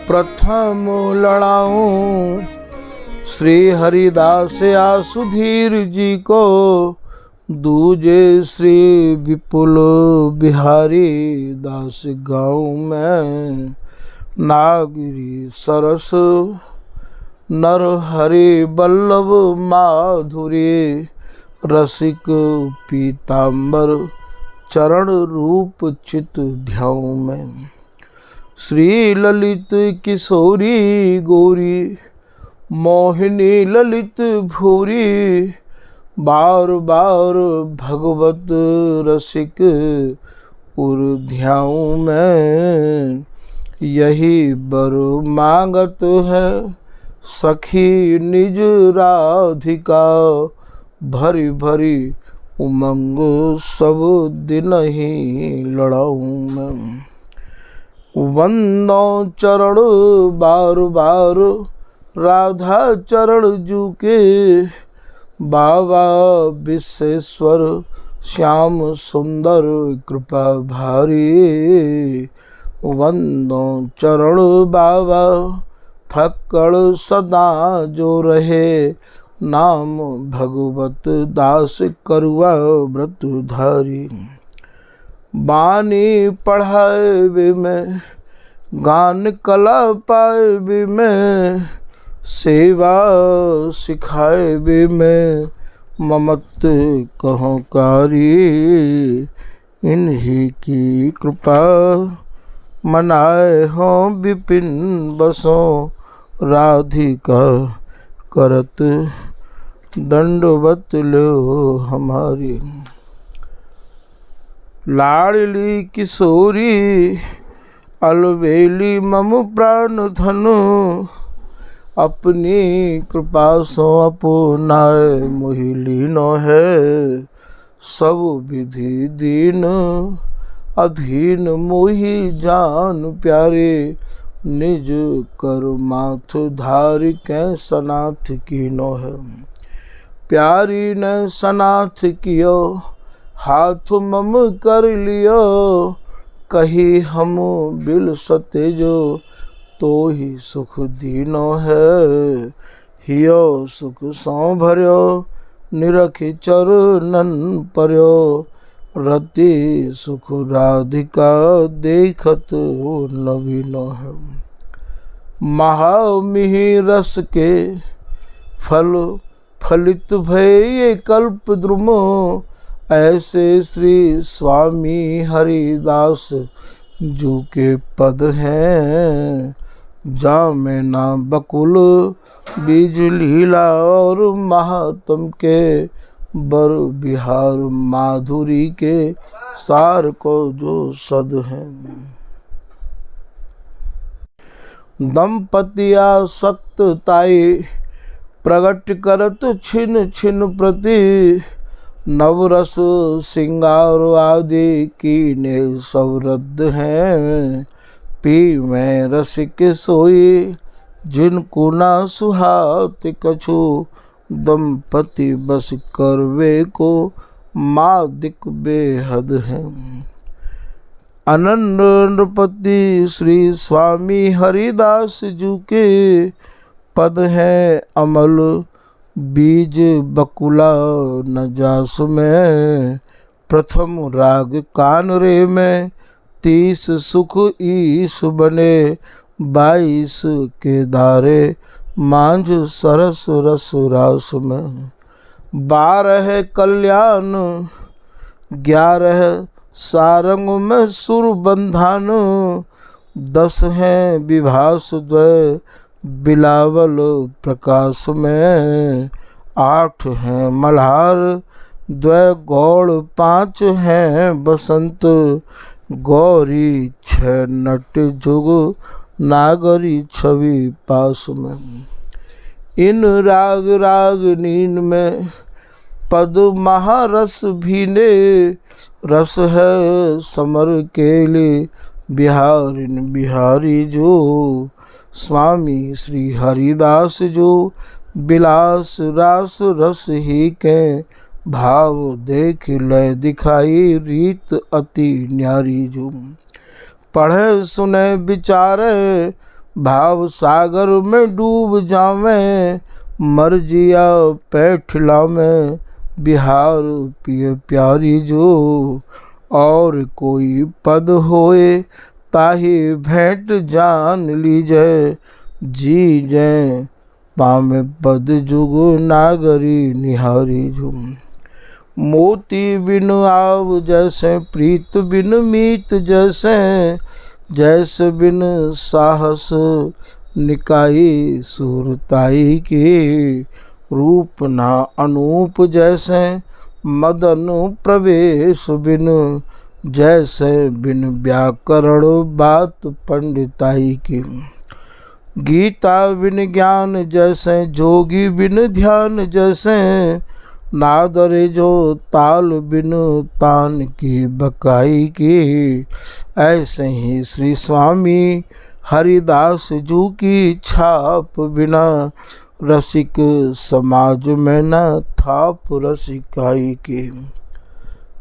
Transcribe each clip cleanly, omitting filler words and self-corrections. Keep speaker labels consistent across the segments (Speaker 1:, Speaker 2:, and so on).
Speaker 1: प्रथम लड़ाऊं श्री हरिदास आसुधीर जी को, दूजे श्री विपुल बिहारी दास गाँव में। नागरी सरस नर हरि बल्लभ माधुरी, रसिक पीताम्बर चरण रूप चित ध्याऊं में। श्री ललित किशोरी गौरी, मोहिनी ललित भूरी, बार बार भगवत रसिक उर ध्याऊं में। यही बर मांगत है सखी निज राधिका, भरी भरी उमंग सब दिन ही लड़ाऊं मैं। वंदो चरण बार बार राधा चरण जू के, बाबा विश्वेश्वर श्याम सुंदर कृपा भारी। वंदो चरण बाबा फक्कड़ सदा जो रहे, नाम भगवत दास करुआ व्रत धारी। बानी पढ़ाए भी में, गान कला पाए भी में, सेवा सिखाए भी में, ममत कहो कारी। इन्हीं की कृपा मनाए हो विपिन बसों, राधिका करत दंडवत लो हमारी। लाडली किशोरी अलबेली मम प्राण धनु, अपनी कृपा सो अपनाए मोहि लीनो है। सब विधि दीन अधीन मोहि जान प्यारे, निज कर माथ धार कै सनाथ कीनो है। प्यारी ने सनाथ कियो, हाथ मम कर लियो, कही हम बिल सते जो, तो ही सुख दीनो है। हियो सुख सौ भर्यो, निरखि चरणन पर्यो, रति सुख राधिका देखत नवीनो है। महामिहि रस के फल फलित भये कल्प द्रुमो, ऐसे श्री स्वामी हरिदास जू के पद हैं। जामे ना बकुल बीज लीला और महात्म के, बर बिहार माधुरी के सार को जो सद हैं। दंपतिया सक्त ताई प्रगट करत छिन छिन प्रति, नवरस सिंगार आदि कीने सब रद्द हैं। पी में रसिक सोई जिनको ना सुहात कछु, दंपति बस करवे को मादिक बेहद हैं। अनंत नृपति श्री स्वामी हरिदास जू के, पद है अमल बीज बकुला न जास में। प्रथम राग कान रे में, 30 सुख ईस बने, 22 के धारे मांझ सरस रस रास में। 12 कल्याण 11 सारंग में सुर बंधन, 10 हैं विभास द्वय बिलावल प्रकाश में। 8 हैं मल्हार द्वय गौड़, 5 हैं बसंत गौरी, 6 नट जुग नागरी छवि पास में। इन राग रागनीन में पद महारस भीने, रस है समर केले बिहारिन बिहारी जो। स्वामी श्री हरिदास जो, बिलास रास रस ही के, भाव देख लय दिखाई रीत अति न्यारी जो। पढ़े सुने विचारे भाव सागर में डूब जावें, मर जिया पैठला में बिहार पिय प्यारी जो। और कोई पद होए ताहि भेंट जान लीजे, जी जय पामे पद जुग नागरी निहारी जो। मोती बिन आव जैसे प्रीत बिन मीत जैसे, जैसे बिन साहस निकाई सुरताई के। रूप ना अनूप जैसे मदन प्रवेश बिन, जैसे बिन व्याकरण बात पंडिताई की। गीता बिन ज्ञान जैसे जोगी बिन ध्यान जैसे, नादरे जो ताल बिन तान की बकाई की। ऐसे ही श्री स्वामी हरिदास जू की छाप बिना, रसिक समाज में न थाप रसिकाई की।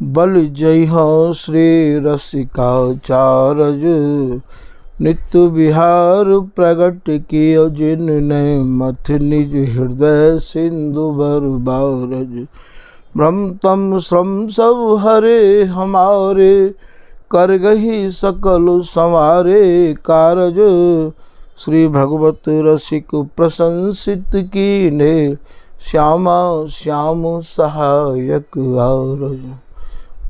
Speaker 1: बल जय हो श्री रसिकाचार्य, नित्य विहार प्रगट कियो जिनने मथ निज हृदय सिंधु बर बारज। ब्रह्म तम श्रम सब हरे हमारे, कर गही सकल संवारे कारज। श्री भगवत रसिक प्रशंसित कीने, श्यामा श्याम सहायक आरज।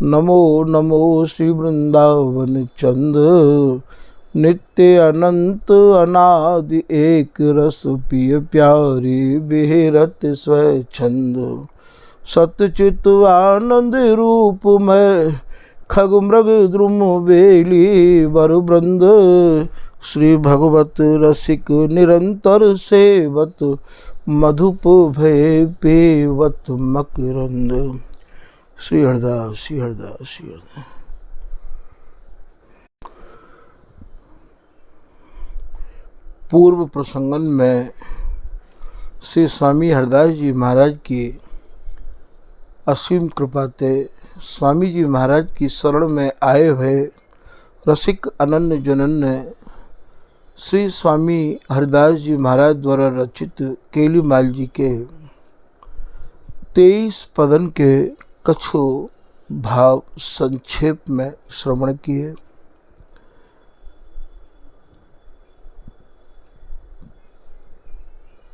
Speaker 1: नमो नमो श्री वृंदावन चंद, नित्य अनंत अनादि एक रस पिय प्यारी बिहरत स्वच्छंद। सतचित आनंद रूप में खग मृग द्रुम बेली वर वृंद। श्री भगवत रसिक निरंतर सेवत, मधुप भय पेवत मकरंद। श्री हरदास श्री हरदास श्री हरदास। पूर्व प्रसंगन में श्री स्वामी हरदास जी महाराज की असीम कृपा से स्वामी जी महाराज की शरण में आए हुए रसिक अनन्य जनन ने श्री स्वामी हरदास जी महाराज द्वारा रचित केलीमाल जी के 23 पदन के कछु भाव संक्षेप में श्रवण किए।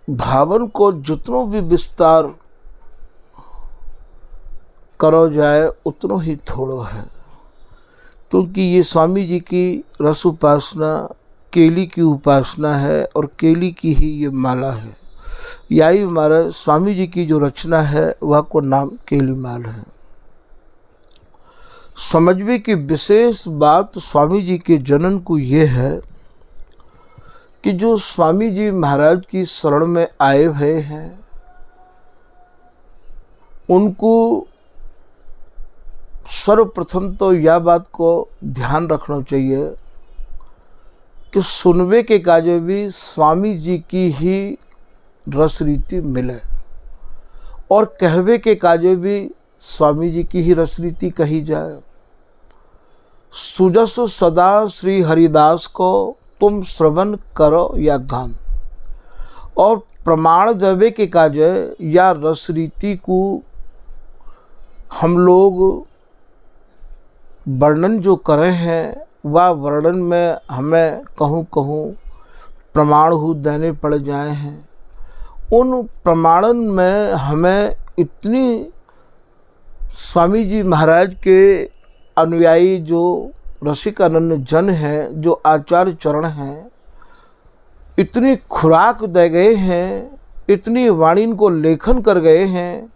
Speaker 1: भावन को जितनो भी विस्तार करो जाए उतनो ही थोड़ो है, क्योंकि ये स्वामी जी की रस उपासना केली की उपासना है और केली की ही ये माला है। यही हमारा स्वामी जी की जो रचना है वह को नाम केलीमाल है। समझवे की विशेष बात स्वामी जी के जनन को ये है कि जो स्वामी जी महाराज की शरण में आए हुए हैं उनको सर्वप्रथम तो यह बात को ध्यान रखना चाहिए कि सुनवे के काजे भी स्वामी जी की ही रस रीति मिले और कहवे के काजे भी स्वामी जी की ही रस रीति कही जाए। सुजस सदा श्री हरिदास को तुम श्रवण करो या गान, और प्रमाण देवे के काजे या रस रीति को हम लोग वर्णन जो करे हैं वह वर्णन में हमें कहूँ प्रमाण हो देने पड़ जाए हैं। उन प्रमाणन में हमें इतनी स्वामी जी महाराज के अनुयायी जो रसिक अनन्य जन हैं, जो आचार्य चरण हैं, इतनी खुराक दे गए हैं, इतनी वाणी को लेखन कर गए हैं,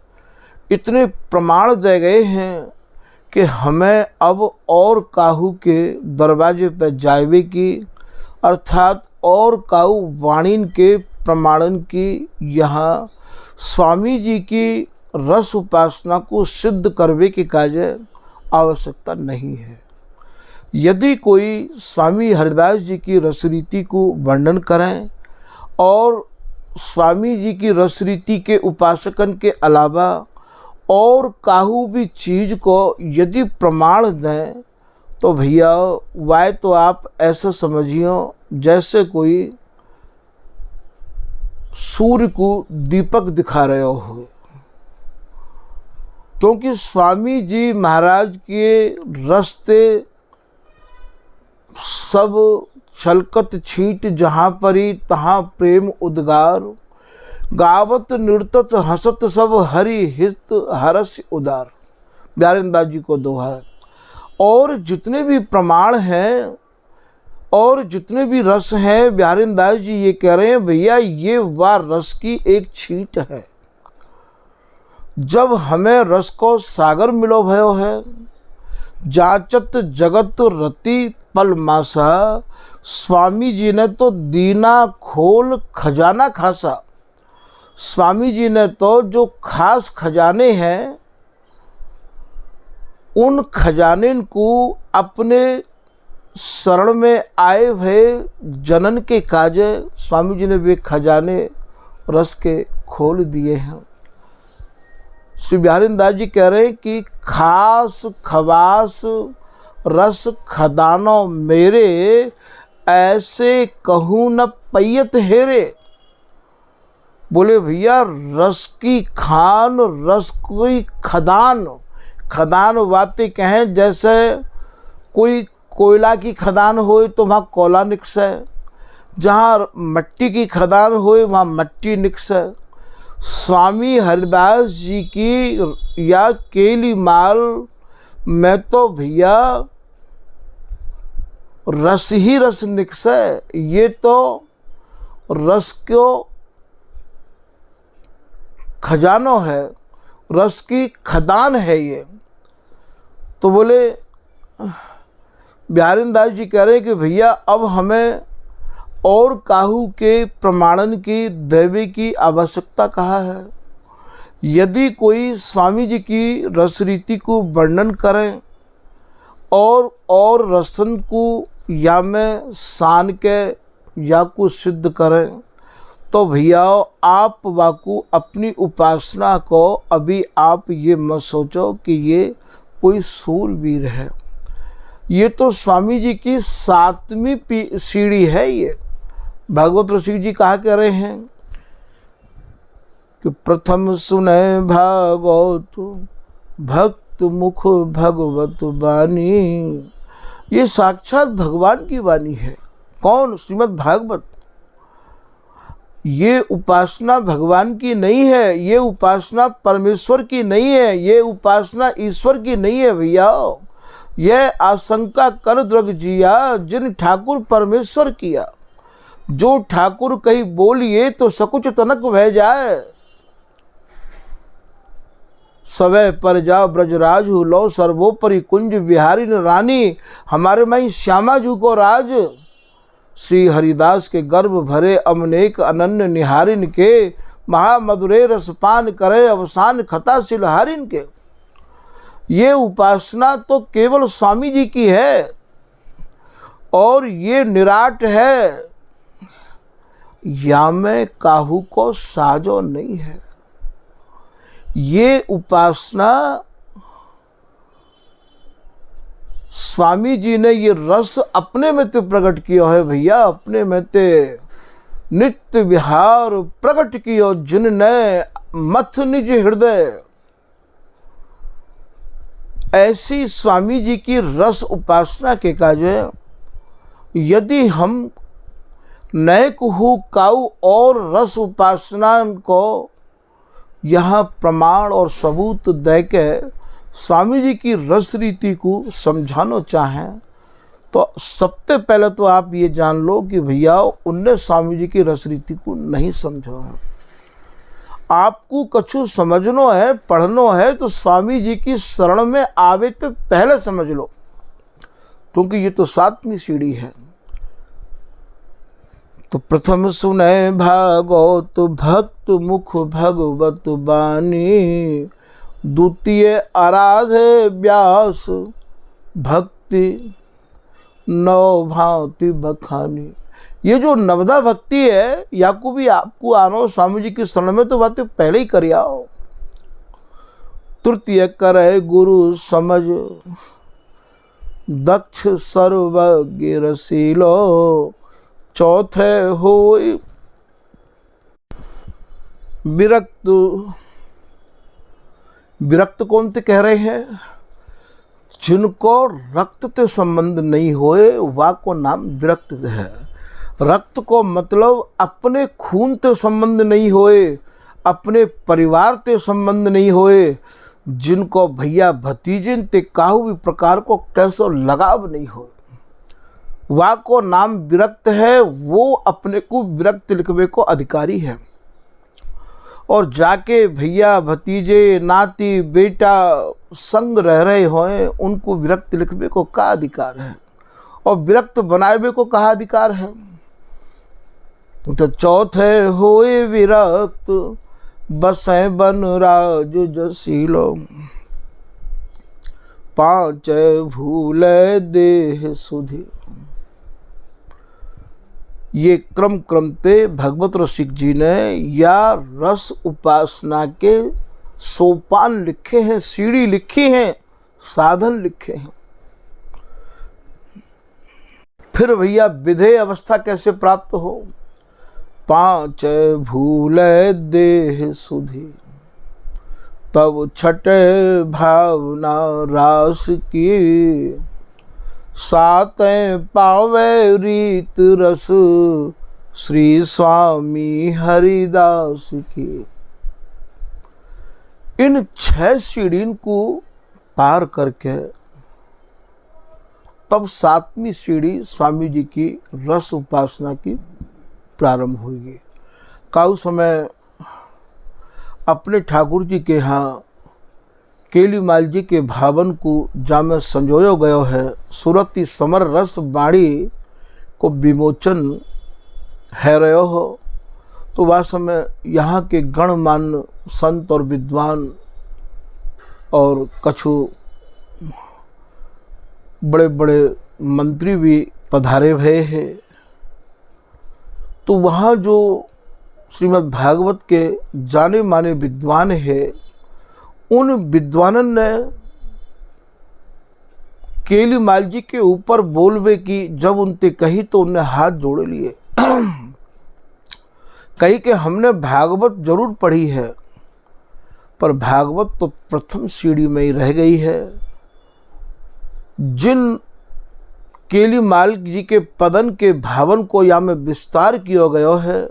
Speaker 1: इतने प्रमाण दे गए हैं कि हमें अब और काहू के दरवाजे पर जावे की, अर्थात और काहू वाणी के प्रमाणन की यहाँ स्वामी जी की रस उपासना को सिद्ध करवे के काजे आवश्यकता नहीं है। यदि कोई स्वामी हरदास जी की रस रीति को वर्णन करें और स्वामी जी की रस रीति के उपासकन के अलावा और काहू भी चीज़ को यदि प्रमाण दें तो भैया वह तो आप ऐसा समझियो जैसे कोई सूर्य को दीपक दिखा रहे हो, क्योंकि स्वामी जी महाराज के रास्ते सब छलकत छींट जहाँ परी तहाँ प्रेम उद्गार, गावत नृतत हसत सब हरि हित हरस उदार। ब्यारेंद्र दास जी को दोहा है। और जितने भी प्रमाण हैं और जितने भी रस हैं, ब्यारेंद्र दास जी ये कह रहे हैं भैया ये वह रस की एक छींट है। जब हमें रस को सागर मिलो भयो है, जाचत जगत रति पल मासा, स्वामी जी ने तो दीना खोल खजाना खासा। स्वामी जी ने तो जो खास खजाने हैं उन खजाने को अपने शरण में आए हुए जनन के काजे स्वामी जी ने वे खजाने रस के खोल दिए हैं। श्री ब्यारेंद्र दास जी कह रहे हैं कि खास खवास रस खदानो मेरे, ऐसे कहूँ न पैयत हेरे। बोले भैया रस की खान, रस की खदान, खदान बातें कहें जैसे कोई कोयला की खदान हो तो वहाँ कोयला निकस है, जहाँ मट्टी की खदान हो वहाँ मट्टी निकस है। स्वामी हरिदास जी की या केली माल में तो भैया रस ही रस निकस है। ये तो रस को खजानो है, रस की खदान है ये। तो बोले ब्यारेंद्र दास जी कह रहे हैं कि भैया अब हमें और काहू के प्रमाणन की दैवी की आवश्यकता कहाँ है। यदि कोई स्वामी जी की रस रीति को वर्णन करें और रसन को या में शान के या को सिद्ध करें, तो भैया आप वाकू अपनी उपासना को अभी आप ये मत सोचो कि ये कोई सूरवीर है। ये तो स्वामी जी की 7वीं सीढ़ी है। ये भागवत रसिक जी कहा कह रहे हैं कि प्रथम सुने भागवत भक्त मुख भगवत वाणी। ये साक्षात भगवान की वाणी है। कौन? श्रीमद् भागवत। ये उपासना भगवान की नहीं है, ये उपासना परमेश्वर की नहीं है, ये उपासना ईश्वर की नहीं है भैया। यह आशंका कर द्रग जिया जिन ठाकुर परमेश्वर किया। जो ठाकुर कहीं बोलिए तो सकुच तनक बह जाए। सवै पर जाओ ब्रजराज हो लो सर्वोपरि कुंज विहारी रानी। हमारे माई श्यामा जू को राज। श्री हरिदास के गर्भ भरे अमनेक अनन्य निहारिन के। महामधुरे रसपान करे अवसान खताशिल हारिन के। ये उपासना तो केवल स्वामी जी की है और ये निराट है, या में काहू को साजो नहीं है। ये उपासना स्वामी जी ने ये रस अपने में ते प्रकट किया है भैया। अपने में ते नित्य विहार प्रकट कियो जिनने मथ निज हृदय। ऐसी स्वामी जी की रस उपासना के काजे यदि हम नए कुहू काऊ और रस उपासना को यहाँ प्रमाण और सबूत दे के स्वामी जी की रस रीति को समझाना चाहें, तो सबसे पहले तो आप ये जान लो कि भैया उनने स्वामी जी की रस रीति को नहीं समझो है। आपको कछु समझनो है, पढ़नो है, तो स्वामी जी की शरण में आवे तो पहले समझ लो, क्योंकि ये तो 7वीं सीढ़ी है। तो प्रथम सुने भागवत भक्त मुख भगवत वाणी। द्वितीय आराधे व्यास भक्ति नव भांति बखानी। ये जो नवदा भक्ति है याकू भी आपको आनो स्वामी जी की शरण में तो बातें पहले ही कर आओ। तृतीय करे गुरु समझ दक्ष सर्वज्ञ रसीलो। चौथे हो विरक्त, विरक्त कौन ते कह रहे हैं? जिनको रक्त ते संबंध नहीं होए वा को नाम विरक्त है। रक्त को मतलब अपने खून ते संबंध नहीं होए, अपने परिवार ते संबंध नहीं होए, जिनको भैया भतीजन ते काहू भी प्रकार को कैसो लगाव नहीं हो, वा को नाम विरक्त है। वो अपने को विरक्त लिखवे को अधिकारी है। और जाके भैया भतीजे नाती बेटा संग रह रहे हों उनको विरक्त लिखवे को का अधिकार है, और विरक्त बनावे को कहा अधिकार है। तो चौथे होए विरक्त बसें बन राज जसीलो, पांच भूले देह सुधी। ये क्रम क्रमते भगवत रसिक जी ने या रस उपासना के सोपान लिखे हैं, सीढ़ी लिखी हैं, साधन लिखे हैं। फिर भैया विधेय अवस्था कैसे प्राप्त हो? पांच भूले देह सुधी, तब छठे भावना रास की, सातें पावे रीत रस श्री स्वामी हरिदास की। इन 6 सीढ़ियों को पार करके तब 7वीं सीढ़ी स्वामी जी की रस उपासना की प्रारंभ हुई। काउ समय अपने ठाकुर जी के यहाँ केलीमाल जी के भावन को जामे संजोयो गयो है। सुरती समर रस बाणी को विमोचन है रहो हो। तो वह समय यहाँ के गणमान्य संत और विद्वान और कछु बड़े बड़े मंत्री भी पधारे भये हैं। तो वहाँ जो श्रीमद् भागवत के जाने माने विद्वान है, उन विद्वानन ने केलीमाल जी के ऊपर बोलवे की जब उनते कही तो उनने हाथ जोड़ लिए। कही कि हमने भागवत जरूर पढ़ी है, पर भागवत तो प्रथम सीढ़ी में ही रह गई है। जिन केलीमाल जी के पदन के भावन को या में विस्तार किया गया है,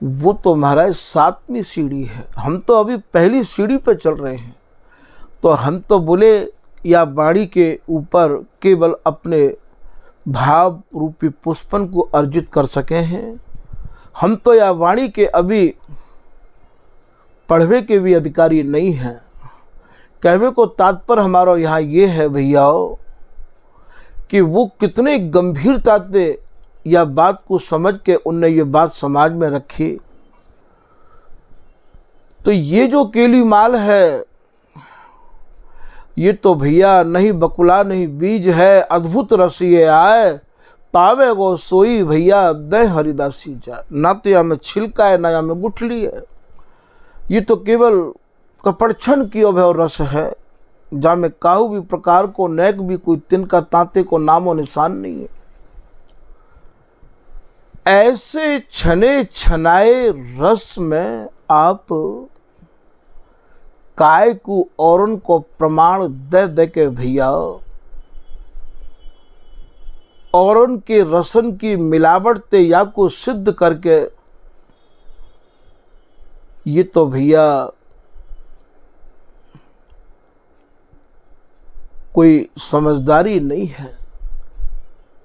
Speaker 1: वो तो महाराज 7वीं सीढ़ी है। हम तो अभी पहली सीढ़ी पे चल रहे हैं। तो हम तो बोले या वाणी के ऊपर केवल अपने भाव रूपी पुष्पन को अर्जित कर सके हैं। हम तो या वाणी के अभी पढ़वे के भी अधिकारी नहीं हैं। कहवे को तात्पर्य हमारा यहाँ ये है भैया कि वो कितने गंभीरता से या बात को समझ के उनने ये बात समाज में रखी। तो ये जो केलीमाल है, ये तो भैया नहीं बकुला नहीं बीज है, अद्भुत रस ये आए, पावे वो सोई भैया दे हरिदासी जाए। ना तो या में छिलका है, ना या में गुठली है। ये तो केवल कपड़छन की अभय रस है, जहाँ में काहू भी प्रकार को नैक भी कोई तिनका तांते को नामो निशान नहीं है। ऐसे छने छनाए रस में आप काय को औरन को प्रमाण दे दे के भैया औरन के रसन की मिलावट ते या को सिद्ध करके, ये तो भैया कोई समझदारी नहीं है।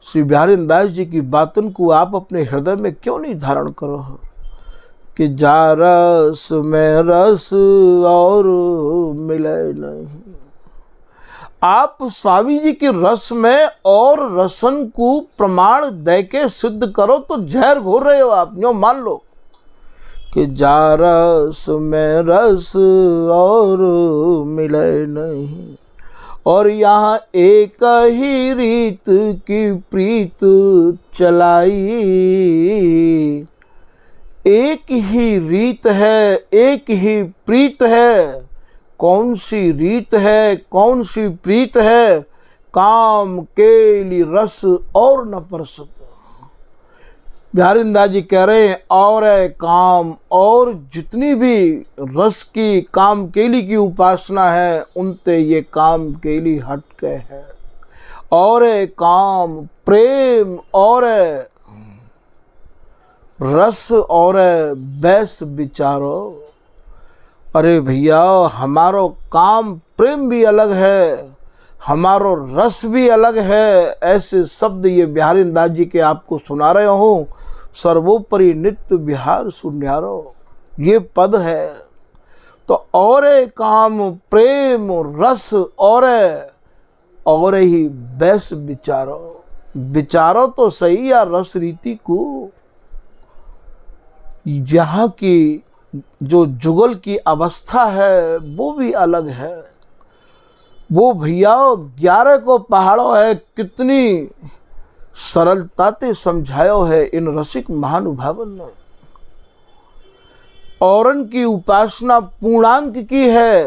Speaker 1: श्री बिहारीदास जी की बातन को आप अपने हृदय में क्यों नहीं धारण करो कि जा रस में रस और मिले नहीं। आप स्वामी जी के रस में और रसन को प्रमाण दे के सिद्ध करो तो जहर घोर रहे हो आप। यूँ मान लो कि जा रस में रस और मिले नहीं, और यहाँ एक ही रीत की प्रीत चलाई। एक ही रीत है, एक ही प्रीत है। कौन सी रीत है, कौन सी प्रीत है? काम केली रस और न परसत। बिहारीदास जी कह रहे हैं और है काम, और जितनी भी रस की काम केली की उपासना है उनते ये काम केली हट के है। और है काम प्रेम, और है रस, और है बैस विचारो। अरे भैया हमारो काम प्रेम भी अलग है, हमारो रस भी अलग है। ऐसे शब्द ये बिहारीदास जी के आपको सुना रहे हूँ। सर्वोपरि नित्य बिहार सुन्यारो, ये पद है। तो और काम प्रेम रस, और ही बैस विचारो। विचारो तो सही या रस रीति को। यहाँ की जो जुगल की अवस्था है वो भी अलग है। वो भैया 11 को पहाड़ों है, कितनी सरलता से समझायो है इन रसिक महानुभावन ने। औरन की उपासना पूर्णांक की है,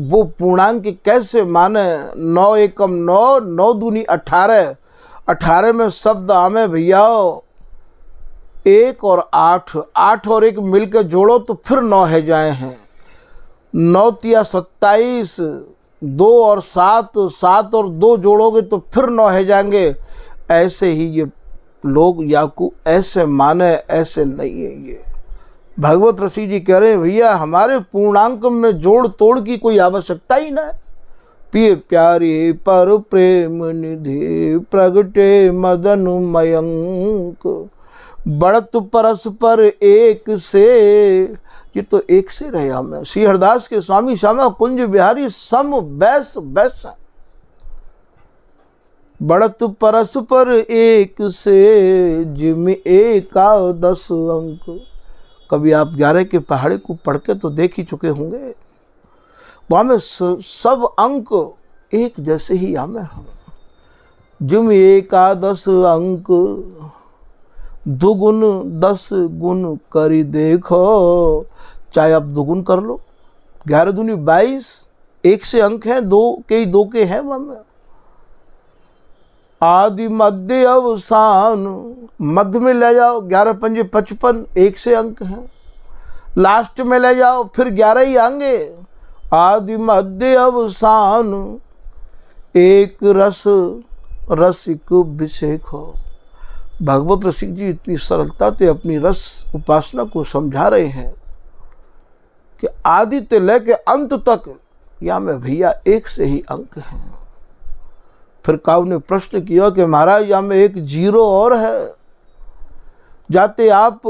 Speaker 1: वो पूर्णांक कैसे माने। 9 एकम 9, 9 दूनी 18, 18 में शब्द आमे भैया 1 और 8, 8 और 1 मिलकर जोड़ो तो फिर 9 है जाए हैं। 9 तिया 27, 2 और 7, 7 और 2 जोड़ोगे तो फिर 9 है जाएंगे। ऐसे ही ये लोग याकू ऐसे माने, ऐसे नहीं है। ये भगवत ऋषि जी कह रहे हैं भैया हमारे पूर्णांक में जोड़ तोड़ की कोई आवश्यकता ही ना है। पिए प्यारे पर प्रेम निधि प्रगटे मदन मयंक, बढ़त परस्पर एक से, ये तो एक से रहे हमें। श्री हरदास के स्वामी श्यामा कुंज बिहारी सम बैस बैस, बढ़त परस्पर एक से जिम एकादश अंक। कभी आप 11 के पहाड़े को पढ़ के तो देख ही चुके होंगे। वहाँ में सब अंक एक जैसे ही हमें हम। जिम एकादश अंक दुगुन 10 गुण करी देखो। चाहे आप दुगुन कर लो, 11 दूनी 22, एक से अंक हैं, दो के हैं वहाँ में। आदि मध्य अवसान, मध्य में ले जाओ 11 पंजे 55, एक से अंक हैं। लास्ट में ले जाओ फिर 11 ही आएंगे। आदि मध्य अवसान एक रस रसिक अभिषेक हो। भगवत रसिक जी इतनी सरलता से अपनी रस उपासना को समझा रहे हैं कि आदि से लेके अंत तक या में भैया एक से ही अंक हैं। फिर काऊ ने प्रश्न किया कि महाराज या में एक 0 और है, जाते आप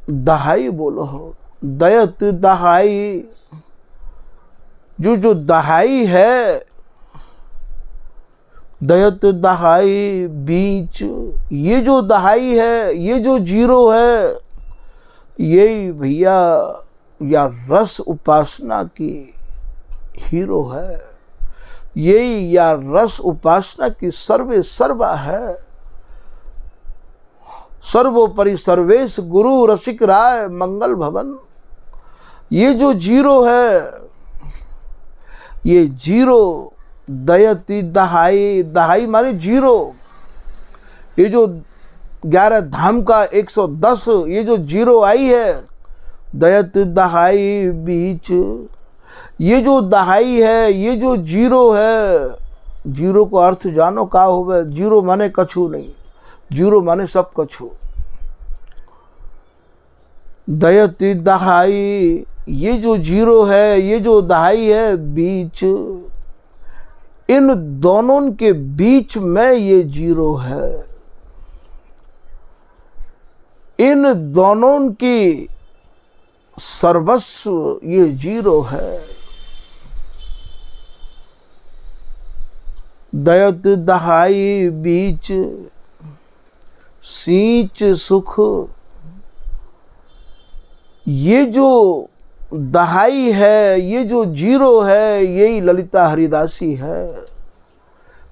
Speaker 1: दहाई बोलो हो। दयत दहाई, जो दहाई है, दयत दहाई बीच, ये जो दहाई है, ये जो 0 है, यही भैया या रस उपासना की हीरो है। यही या रस उपासना की सर्वे सर्वा है। सर्वोपरि सर्वेश गुरु रसिक राय मंगल भवन। ये जो 0 है, ये 0 दयति दहाई, दहाई माने 0। ये जो 11 धाम का 110, ये जो 0 आई है, दयत दहाई बीच, ये जो दहाई है, ये जो 0 है। 0 को अर्थ जानो का होवे। 0 माने कछु नहीं, 0 माने सब कछु। दयति दहाई, ये जो 0 है, ये जो दहाई है बीच, इन दोनों के बीच में ये 0 है। इन दोनों की सर्वस्व ये 0 है। दयत दहाई बीच सींच सुख, ये जो दहाई है, ये जो 0 है, यही ललिता हरिदासी है।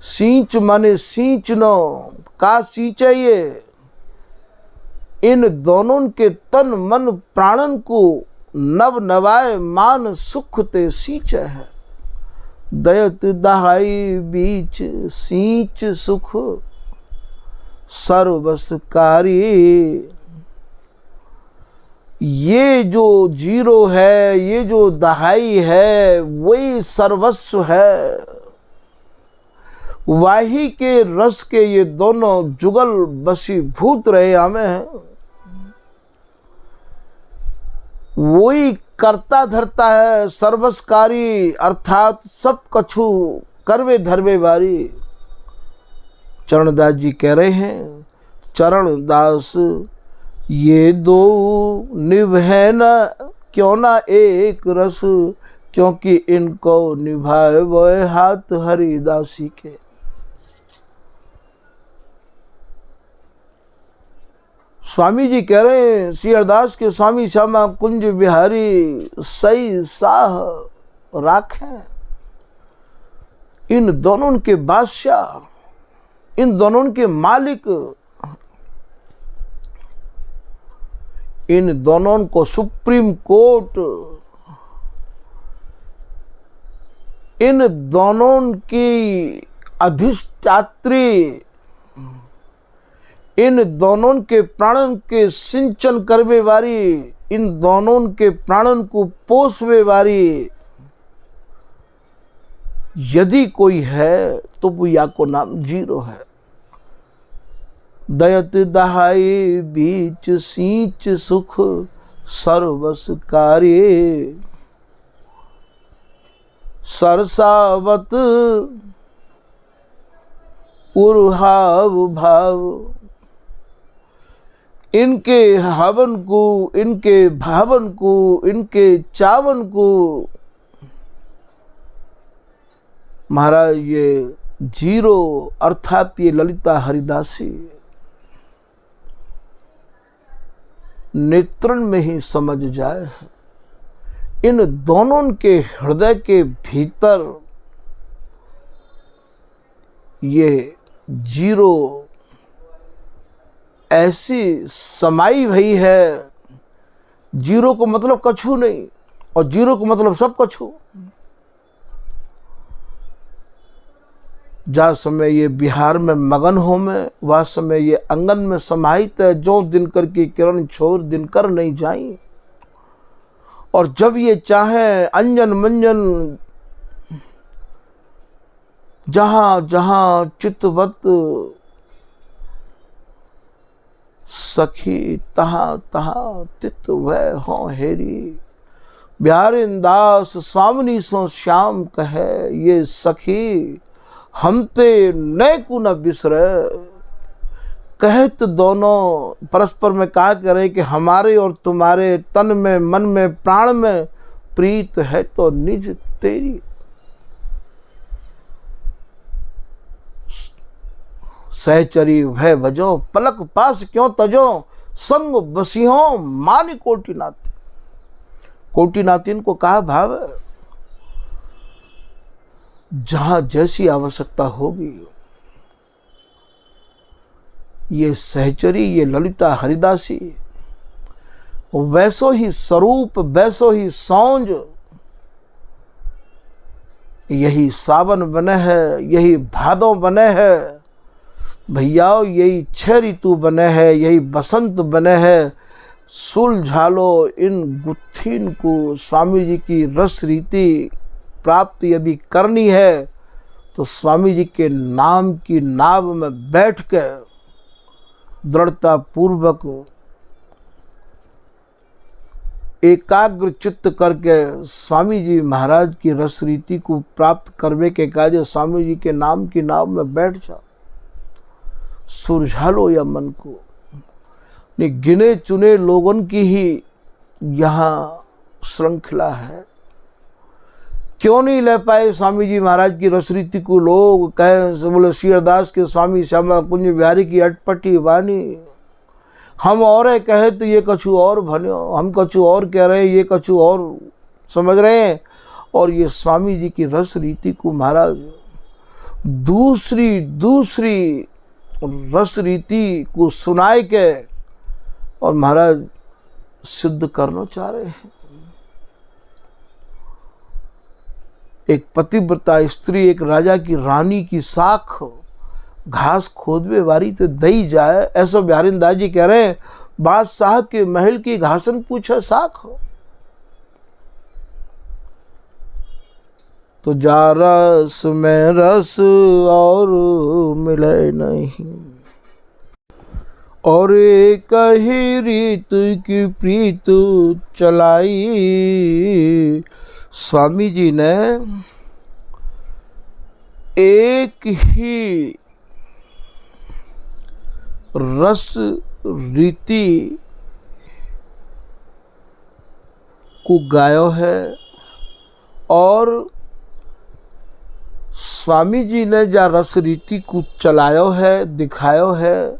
Speaker 1: सींच माने सींचनो, का सींचे ये, इन दोनों के तन मन प्राणन को नव नवाए मान सुख ते सींचे है। दयत दहाई बीच सींच सुख, सर्वसकारी। ये जो जीरो है, ये जो दहाई है, वही सर्वस्व है। वाही के रस के ये दोनों जुगल बसीभूत रहे हमें। वही करता धरता है सर्वस्कारी, अर्थात सब कछु करवे धरवे बारी। चरणदास जी कह रहे हैं, चरणदास ये दो निभे न क्यों ना एक रस, क्योंकि इनको निभाए वो हाथ हरिदासी के। स्वामी जी कह रहे हैं, श्री हरिदास के स्वामी श्यामा कुंज बिहारी सही साह राखें। इन दोनों के बादशाह, इन दोनों के मालिक, इन दोनों को सुप्रीम कोर्ट, इन दोनों की अधिष्ठात्री, इन दोनों के प्राणन के सिंचन करवे वारी, इन दोनों के प्राणन को पोसवे वारी यदि कोई है तो वो या को नाम जीरो है। दयत दहाई बीच सींच सुख सर्वस कार्य, सरसावत उर्हाव भाव। इनके हवन को, इनके भावन को, इनके चावन को महाराज ये जीरो अर्थात ये ललिता हरिदासी नेत्रन में ही समझ जाए। इन दोनों के हृदय के भीतर ये जीरो ऐसी समाई भई है। जीरो को मतलब कछु नहीं और जीरो को मतलब सब कछु। जा समय ये बिहार में मगन हो में, वह समय ये अंगन में समाहित है। जो दिनकर की किरण छोड़ दिनकर नहीं जाई। और जब ये चाहे अंजन मंजन जहां जहां चितवत सखी, तहां तहां तित वह हो हेरी। बिहारिन दास स्वामिनी सो श्याम कहे, ये सखी हम ते नए को न बिसरे। कहत दोनों परस्पर में कहा करे कि हमारे और तुम्हारे तन में, मन में, प्राण में प्रीत है तो निज तेरी। सहचरी भय भजो पलक पास क्यों तजो, संग बसिहो मान कोटि नाते। कोटि नातिन को कहा भाव है, जहां जैसी आवश्यकता होगी। ये सहचरी, ये ललिता हरिदासी वैसो ही स्वरूप, वैसो ही सौंज। यही सावन बने है, यही भादों बने है भैया, यही 6 ऋतु बने हैं, यही बसंत बने हैं। सुलझालो इन गुत्थिन को। स्वामी जी की रस रीति प्राप्त यदि करनी है तो स्वामी जी के नाम की नाव में बैठ के दृढ़ता पूर्वक एकाग्र चित्त करके स्वामी जी महाराज की रस रीति को प्राप्त करने के काज स्वामी जी के नाम की नाव में बैठ जाओ। सुलझा लो या मन को। गिने चुने लोगों की ही यहाँ श्रृंखला है। क्यों नहीं ले पाए स्वामी जी महाराज की रसरीति को लोग कहे, बोले श्री हरिदास के स्वामी श्यामा कुंज बिहारी की अटपटी वाणी। हम और कहे तो ये कछु और भन्यो, हम कछु और कह रहे हैं, ये कछु और समझ रहे हैं। और ये स्वामी जी की रस रीति को महाराज दूसरी रस रीति को सुनाए के और महाराज सिद्ध करना चाह रहे हैं। एक पतिव्रता स्त्री, एक राजा की रानी की साख घास खोदवे वारी तो दई जाए। ऐसा बिहारीदास जी कह रहे हैं, बादशाह के महल की घासन पूछे साख। तो जा रस में रस और मिले नहीं, और एक ही रीत की प्रीत चलाई। स्वामी जी ने एक ही रस रीति को गायो है, और स्वामी जी ने जा रस रीति को चलायो है, दिखायो है।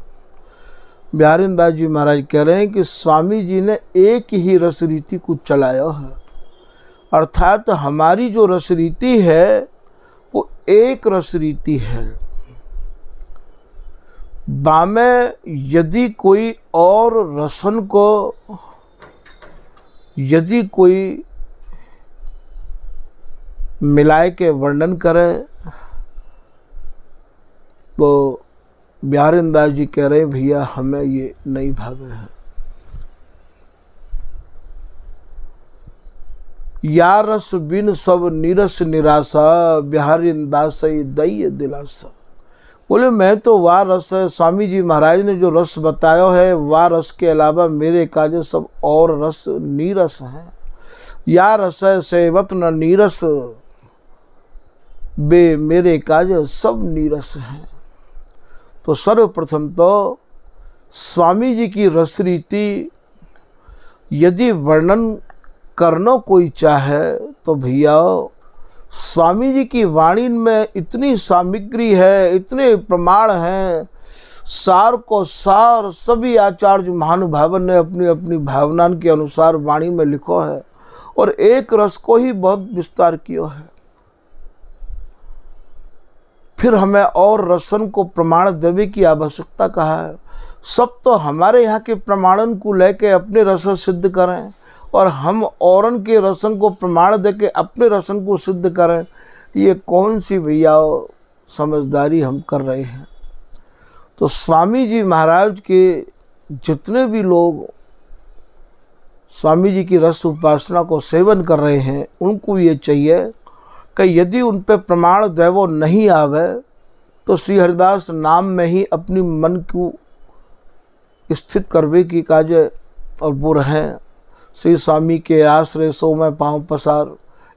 Speaker 1: बिहारीदास जी महाराज कह रहे हैं कि स्वामी जी ने एक ही रस रीति को चलाया है, अर्थात हमारी जो रस रीति है वो एक रस रीति है। बामे यदि कोई और रसन को यदि कोई मिलाए के वर्णन करे तो बिहारीदास जी कह रहे हैं भैया हमें ये नहीं भावे है। या रस बिन सब नीरस निराशा, बिहारीदास दई दिलासा। बोले मैं तो वाह रस है, स्वामी जी महाराज ने जो रस बताया है वाह रस के अलावा मेरे काज सब और रस नीरस हैं। या रस सेवत न नीरस, बे मेरे काज सब नीरस हैं। तो सर्वप्रथम तो स्वामी जी की रस रीति यदि वर्णन करना कोई चाहे तो भैया स्वामी जी की वाणी में इतनी सामग्री है, इतने प्रमाण हैं, सार को सार सभी आचार्य महानुभावन ने अपनी अपनी भावना के अनुसार वाणी में लिखो है, और एक रस को ही बहुत विस्तार किया है। फिर हमें और रसन को प्रमाण देवे की आवश्यकता कहा है। सब तो हमारे यहाँ के प्रमाणन को लेके अपने रसन सिद्ध करें, और हम औरन के रसन को प्रमाण दे के अपने रसन को सिद्ध करें, ये कौन सी भैया समझदारी हम कर रहे हैं। तो स्वामी जी महाराज के जितने भी लोग स्वामी जी की रस उपासना को सेवन कर रहे हैं, उनको ये चाहिए कि यदि उन पे प्रमाण दैवो नहीं आवे तो श्री हरिदास नाम में ही अपनी मन को स्थित करवे की काज और वो रहें। श्री स्वामी के आश्रय सो में पाँव पसार,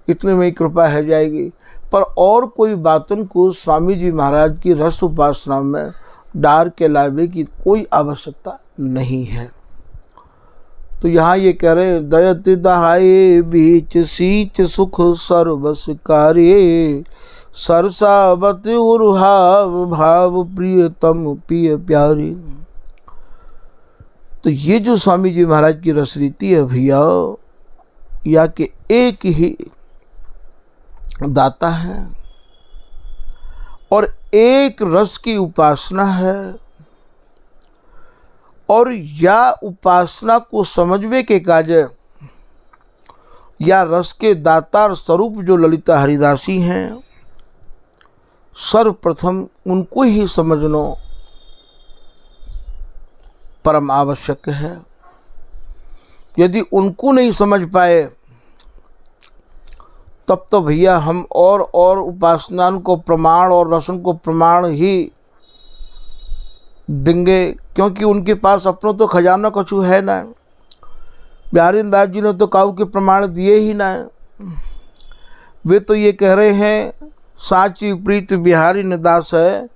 Speaker 1: इतने में ही कृपा है जाएगी। पर और कोई बातन को स्वामी जी महाराज की रस उपासना में डार के लावे की कोई आवश्यकता नहीं है। तो यहाँ ये कह रहे दयत दहाए बीच सीच सुख सर्वस कार्य, सरसावत उर्हाव भाव प्रियतम पिय प्यारी। तो ये जो स्वामी जी महाराज की रस रीति है भैया, या कि एक ही दाता है और एक रस की उपासना है, और या उपासना को समझवे के काज या रस के दातार स्वरूप जो ललिता हरिदासी हैं, सर्वप्रथम उनको ही समझना परम आवश्यक है। यदि उनको नहीं समझ पाए तब तो भैया हम और उपासना को प्रमाण और रसन को प्रमाण ही देंगे, क्योंकि उनके पास अपनों तो खजाना कछु है ना। बिहारीदास जी ने तो काऊ के प्रमाण दिए ही ना। वे तो ये कह रहे हैं साची प्रीत बिहारी दास है,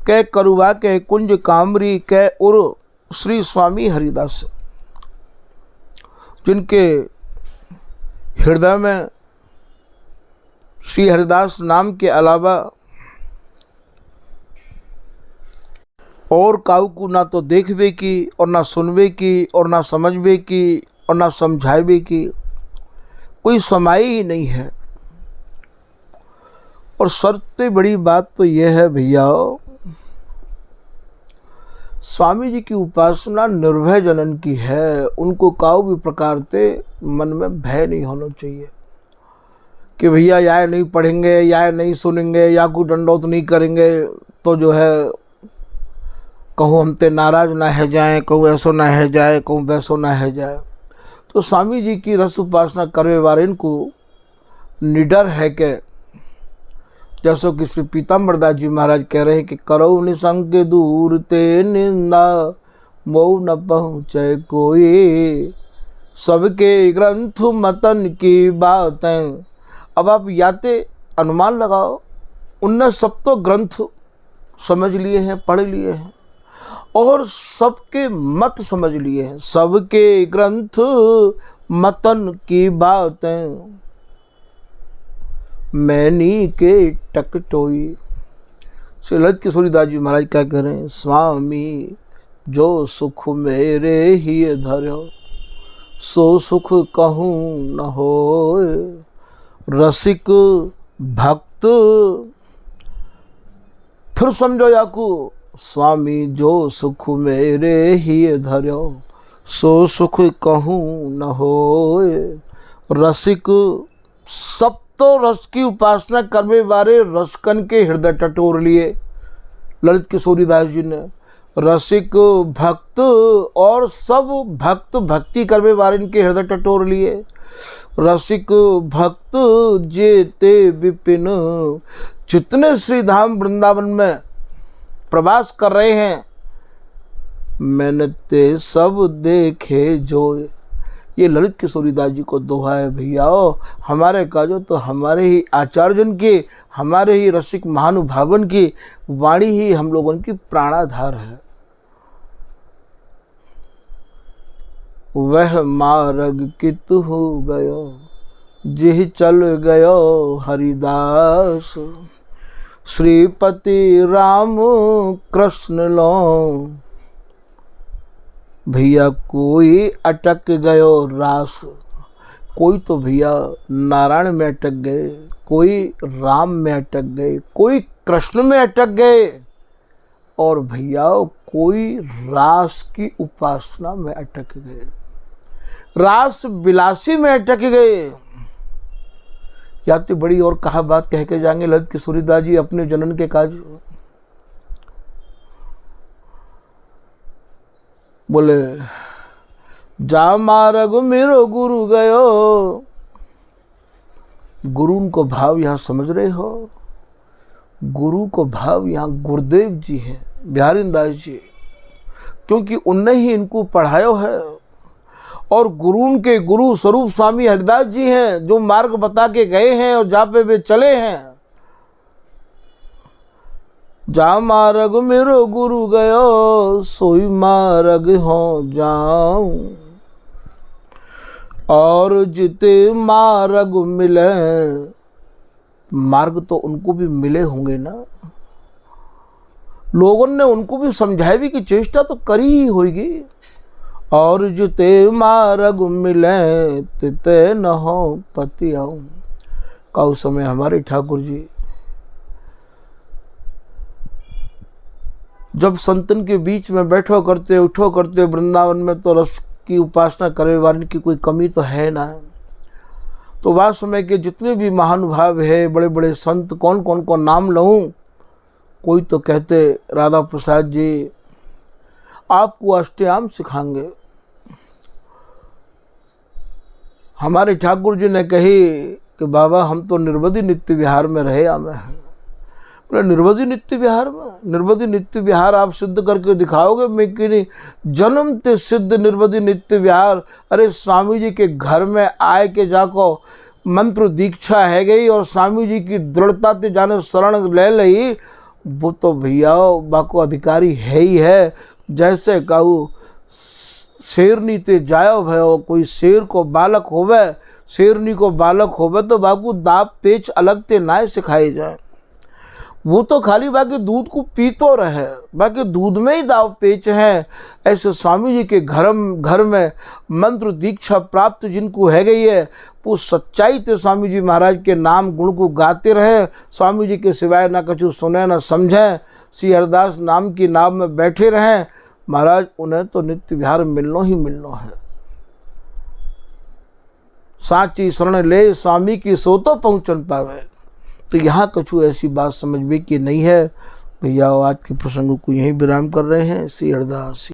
Speaker 1: कै करुआ के कुंज कामरी कै उर श्री स्वामी हरिदास, जिनके हृदय में श्री हरिदास नाम के अलावा और काऊ को ना तो देखवे की और ना सुनवे की और ना समझवे की और ना समझावे की कोई समय ही नहीं है। और सबसे बड़ी बात तो यह है भैया, स्वामी जी की उपासना निर्भय जनन की है। उनको काऊ भी प्रकार से मन में भय नहीं होना चाहिए कि भैया या नहीं पढ़ेंगे या नहीं सुनेंगे या कोई दंडोत नहीं करेंगे तो जो है कहूँ हम ते नाराज ना है जाए, कहूँ ऐसो ना है जाए, कहूँ वैसो ना है जाए। तो स्वामी जी की रस उपासना करने वाले इनको निडर है के, जैसो कि श्री पीताम्बरदास जी महाराज कह रहे हैं कि करो निसंग दूर ते निंदा, मोह न पहुँचे कोई, सबके ग्रंथ मतन की बातें। अब आप याते अनुमान लगाओ, उनने सब तो ग्रंथ समझ लिए हैं, पढ़ लिए हैं और सबके मत समझ लिए हैं। सबके ग्रंथ मतन की बातें, मैनी के टकटोई। श्री ललित किशोरीदास जी महाराज क्या कह रहे हैं, स्वामी जो सुख मेरे ही धर्यो, सो सुख कहूँ न होए, रसिक भक्त। फिर समझो याकू, स्वामी जो सुख मेरे ही धर्यो, सो सुख कहूँ न होए, रसिक। सब तो रस की उपासना करने वाले रसकन के हृदय टटोर लिए ललित किशोरीदास जी ने। रसिक भक्त, और सब भक्त भक्ति करने वाले इनके हृदय टटोर लिए। रसिक भक्त जेते विपिन, जितने श्री धाम वृंदावन में प्रवास कर रहे हैं, मैंने ते सब देखे जो। ये ललित किशोरीदास जी को दोहा है भैयाओ। हमारे काजो तो हमारे ही आचार्यजन के, हमारे ही रसिक महानुभावन की वाणी ही हम लोगों की प्राणाधार है। वह मार्ग कित हो गयो, जिह चल गयो हरिदास, श्रीपति राम कृष्ण लो। भैया कोई अटक गयो रास, कोई तो भैया नारायण में अटक गए, कोई राम में अटक गए, कोई कृष्ण में अटक गए, और भैया कोई रास की उपासना में अटक गए, रास विलासी में अटक गए। या तो बड़ी और कहा बात कह के जाएंगे ललित किशोरीदास जी अपने जनन के काज। बोले जा मार्ग मेरो गुरु गयो। गुरु को भाव यहाँ समझ रहे हो, गुरु को भाव यहाँ गुरुदेव जी हैं, बिहारी दास जी, क्योंकि उनने ही इनको पढ़ायो है। और गुरु के गुरु स्वरूप स्वामी हरिदास जी हैं, जो मार्ग बता के गए हैं और जहाँ पे वे चले हैं। जा मार्ग मेरो गुरु गयो, सोई मार्ग हो जाऊं, और जिते मार्ग मिले। मार्ग तो उनको भी मिले होंगे ना, लोगों ने उनको भी समझाने की चेष्टा तो करी ही होगी। और जिते मार्ग मिले, तिते न हो पति आऊं। का उस समय हमारे ठाकुर जी जब संतन के बीच में बैठो करते उठो करते वृंदावन में, तो रस की उपासना करे वाले की कोई कमी तो है ना। तो वह समय के जितने भी महानुभाव है, बड़े बड़े संत, कौन कौन को नाम लूँ। कोई तो कहते राधा प्रसाद जी आपको अष्टयाम सिखाएंगे। हमारे ठाकुर जी ने कही कि बाबा हम तो निर्वधि नित्य विहार में रहे आमे हैं। बोले निर्वधि नित्य विहार में? निर्वधि नित्य विहार आप सिद्ध करके दिखाओगे? मैं कि नहीं, जन्म ते सिद्ध निर्वधि नित्य विहार। अरे स्वामी जी के घर में आए के जाको मंत्र दीक्षा है गई, और स्वामी जी की दृढ़ता ते जाने शरण ले लई, वो तो भैया बाको अधिकारी है ही है। जैसे कहूँ शेरनी ते जायो भयो, कोई शेर को बालक होवे, शेरनी को बालक होवे, तो बाकू दाप पेच अलग ते ना सिखाए जाए। वो तो खाली बाकी दूध को पीतो रहे, बाकी दूध में ही दाव पेच है। ऐसे स्वामी जी के घर में मंत्र दीक्षा प्राप्त जिनको है गई है, वो सच्चाई ते स्वामी जी महाराज के नाम गुण को गाते रहे। स्वामी जी के सिवाय ना कछु सुने ना समझे, श्री हरिदास नाम की नाव में बैठे रहें। महाराज उन्हें तो नित्य विहार मिलनो ही मिलनो है। साची शरण ले स्वामी की सो तो पहुँचन पावे। तो यहाँ कछु ऐसी बात समझ में कि नहीं है। भैया आज के प्रसंग को यहीं विराम कर रहे हैं। श्री हरिदास।